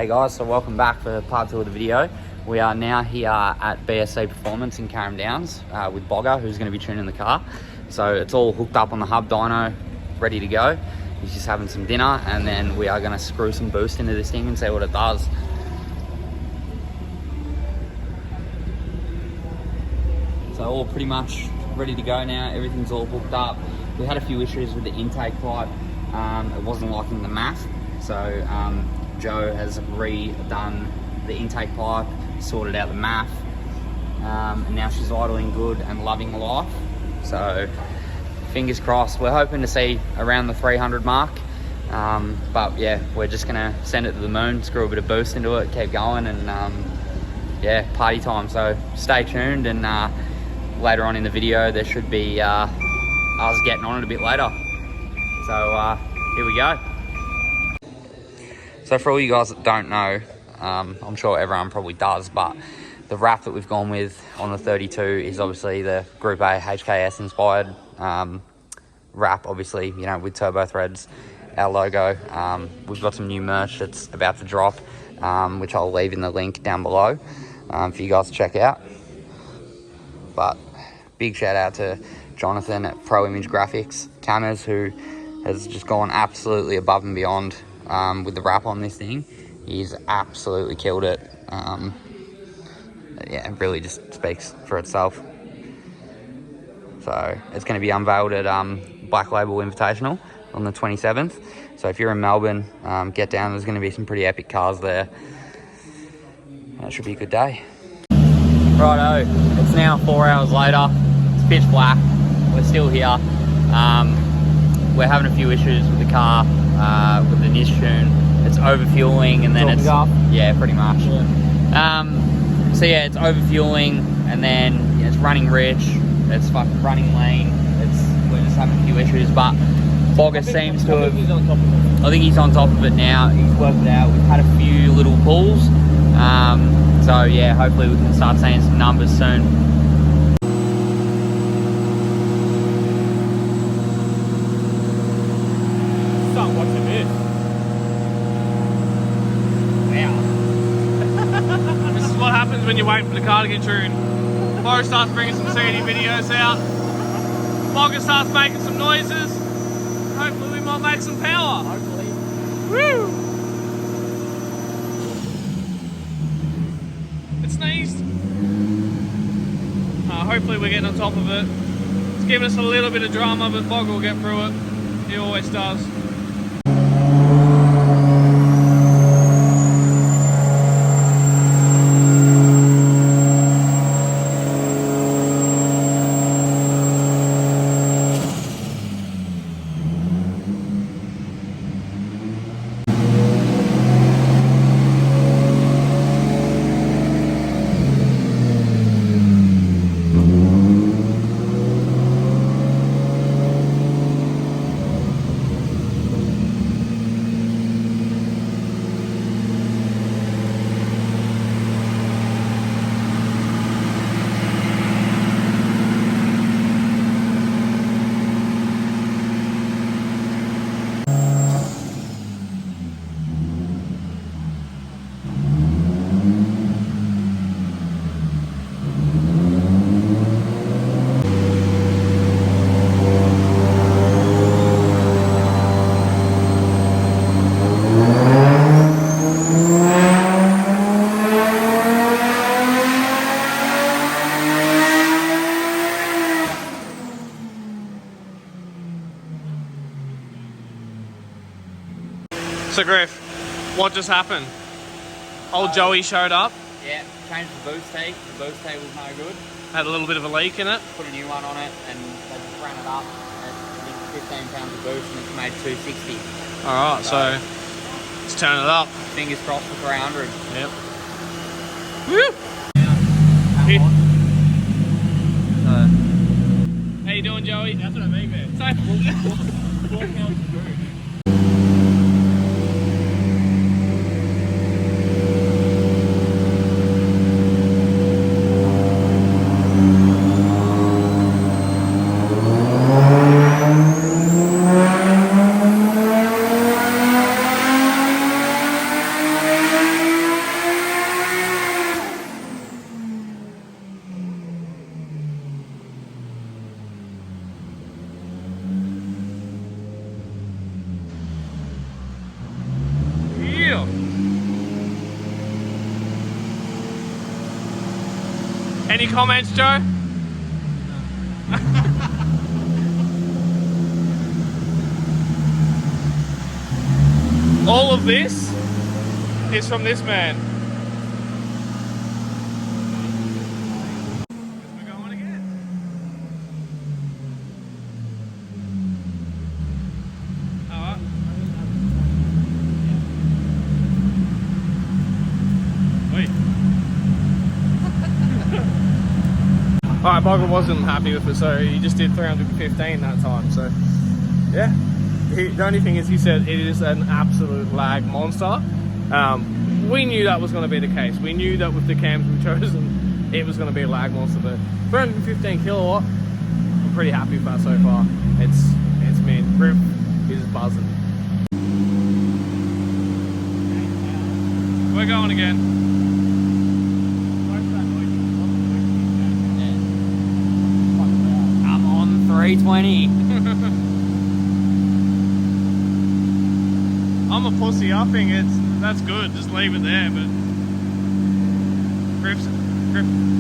Hey guys, so welcome back for part 2 of the video. We are now here at BSC Performance in Carrum Downs with Bogga, who's going to be tuning the car. So it's all hooked up on the hub dyno, ready to go. He's just having some dinner, and then we are going to screw some boost into this thing and see what it does. So all pretty much ready to go now. Everything's all hooked up. We had a few issues with the intake pipe. It wasn't liking the math, so Joe has redone the intake pipe, sorted out the math, and now she's idling good and loving life. So fingers crossed. We're hoping to see around the 300 mark, but yeah, we're just gonna send it to the moon, screw a bit of boost into it, keep going, and yeah, party time. So stay tuned, and later on in the video there should be us getting on it a bit later. So here we go. So for all you guys that don't know, I'm sure everyone probably does, but the wrap that we've gone with on the 32 is obviously the Group A HKS inspired wrap, obviously, you know, with Turbo Thrds, our logo. We've got some new merch that's about to drop, which I'll leave in the link down below for you guys to check out. But big shout out to Jonathan at Pro Image Graphics Cameras, who has just gone absolutely above and beyond with the wrap on this thing. He's absolutely killed it. Yeah, it really just speaks for itself. So it's going to be unveiled at Black Label Invitational on the 27th. So if you're in Melbourne, get down. There's going to be some pretty epic cars there. That should be a good day. Righto, it's now 4 hours later. It's pitch black. We're still here. We're having a few issues with the car, with the Nishun. It's overfueling, and then it's yeah, pretty much. Yeah. So yeah, it's overfueling, and then yeah, it's running rich. It's fucking running lean. We're just having a few issues, but Bogga seems to have. I think he's on top of it now. He's worked it out. We've had a few little pulls. So yeah, hopefully we can start seeing some numbers soon. Start watching this. Wow. This is what happens when you wait for the car to get tuned. Boris starts bringing some CD videos out. Bogga starts making some noises. Hopefully we might make some power. Hopefully. Woo! It sneezed. Hopefully we're getting on top of it. It's giving us a little bit of drama, but Bogga will get through it. He always does. So Griff, what just happened? Old Joey showed up. Yeah, changed the boost tank. The boost tank was no good. Had a little bit of a leak in it. Put a new one on it, and they just ran it up. It's 15 pounds of boost, and it's made 260. Alright, so let's turn it up. Fingers crossed for 300. Yep. Woo! How you doing, Joey? That's what I mean, man. So, 4 pounds of boost. Any comments, Joe? All of this is from this man. We're going again. Alright. Wait. Alright, Bogga wasn't happy with it, so he just did 315 that time, so yeah. The only thing is, he said it is an absolute lag monster. We knew that was going to be the case. We knew that with the cams we've chosen, it was going to be a lag monster, but 315 kilowatt, I'm pretty happy with that so far. It's mint. Rip is buzzing. We're going again. I'm on 320. I'm a pussy. I think that's good. Just leave it there. But Griff's.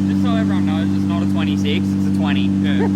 Just so everyone knows, it's not a 26, it's a 20. Yeah.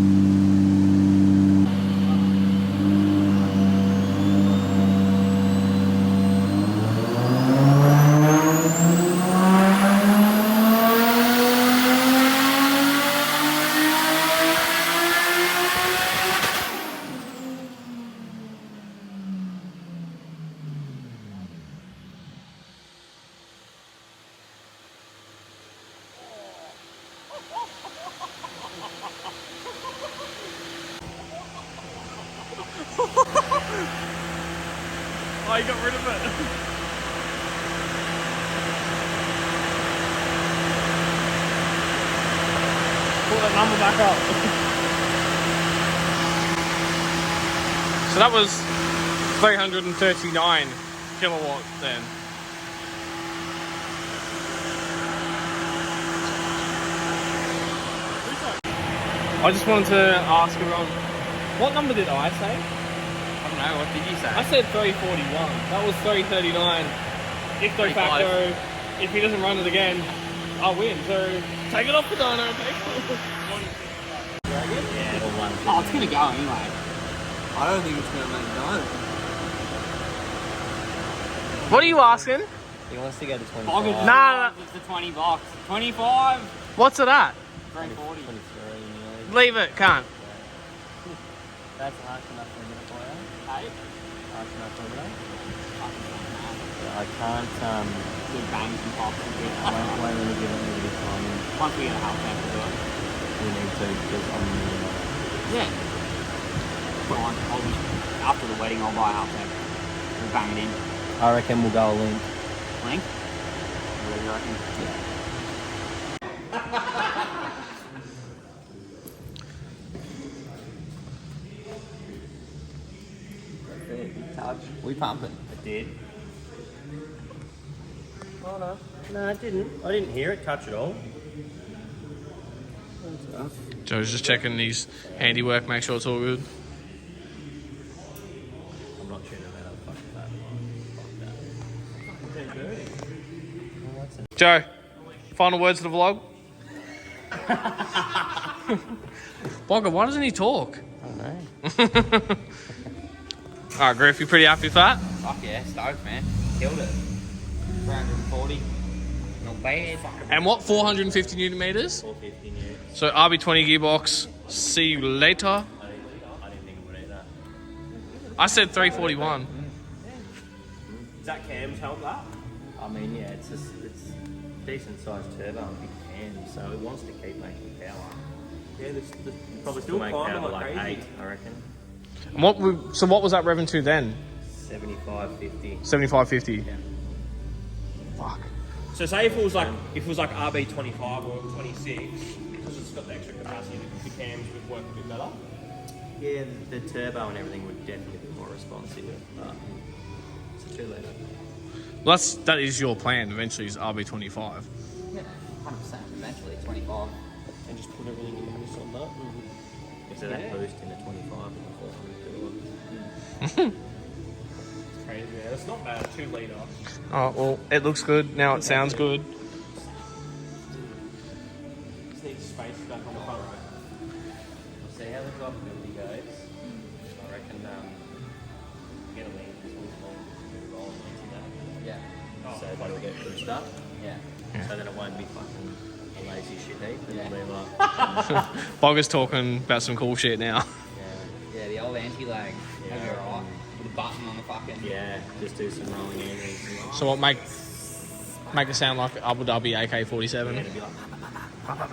Oh, you got rid of it. Pull that number back up. So that was 339 kilowatts then. I just wanted to ask everyone, what number did I say? I don't know, what did you say? I said 341. That was 339. If de facto, if he doesn't run it again, I'll win. So take it off the dyno, okay? Yeah, it'll run. Oh, it's gonna go anyway. I don't think it's going to make no. What are you asking? He wants to go to 25. Nah. It's the 20 bucks. 25. What's it at? 340. 23 nearly. Leave it, can't. That's harsh enough for a minute for you. Hey, Harsh enough for a minute. fucking mad. I can't, Good bangs and pops and shit. won't really give it a bit of time. Once we get a half tank, we'll do it. We need to, because I'm really Yeah. Fine. I'll just, after the wedding, I'll buy a half tank. We'll bang it in. I reckon we'll go a link. Link? What do you reckon? Yeah. Touch. We pumping. It did. Oh no. No, it didn't. I didn't hear it touch at all. Joe's just checking his handiwork, make sure it's all good. I'm not tuning that up. Fuck that. Fuck that. Joe, final words of the vlog? Bogga, why doesn't he talk? I don't know. Alright, Griff, you pretty happy with that? Fuck yeah, stoked, man. Killed it. 340. Not bad. And what, 450 newton meters? 450 new. So RB20 gearbox, see you later. I didn't think it would either. I said 341. Does that cams help that? I mean, yeah, it's decent sized turbo and big cams, so it wants to keep making power. Yeah, probably still make power like crazy. 8, I reckon. And what was that revving to then? 75-50. 75.50. Yeah. Fuck. So say if it was like RB25 or 26, because it's got the extra capacity, the cams would work a bit better. Yeah, the turbo and everything would definitely be more responsive. But it's a 2 litre. Well, that is your plan. Eventually, is RB25. Yeah, 100%. Eventually, 25. And just put everything in the on that. So that boost in a 25 and a 400 kilowatts. It's crazy, yeah. It's not bad, 2 litre. Oh well, it looks good now. It sounds good. Just needs space back on the front row. We'll see how the drivability goes. I reckon get a lean roll today. Yeah. So that'll get pushed up. Yeah. So then it won't be fucking a lazy shit heap. Yeah. It'll be like, Bogga's talking about some cool shit now. Yeah, the old anti-lag. Have you alright? With a button on the fucking... yeah, just do some rolling in. So what make it sound like Abu Dhabi AK-47? It'll be like, Yeah,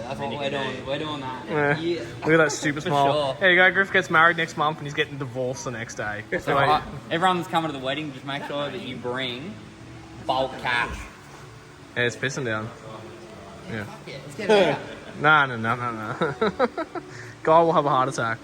that's what we're doing. We're doing that. Yeah. Yeah. Look at that stupid For smile. sure. There you go, Griff gets married next month and he's getting divorced the next day. So, right, everyone that's coming to the wedding, just make sure that you bring bulk cash. Yeah, it's pissing down. Yeah. Yeah, let's get it out. No. Guy will have a heart attack.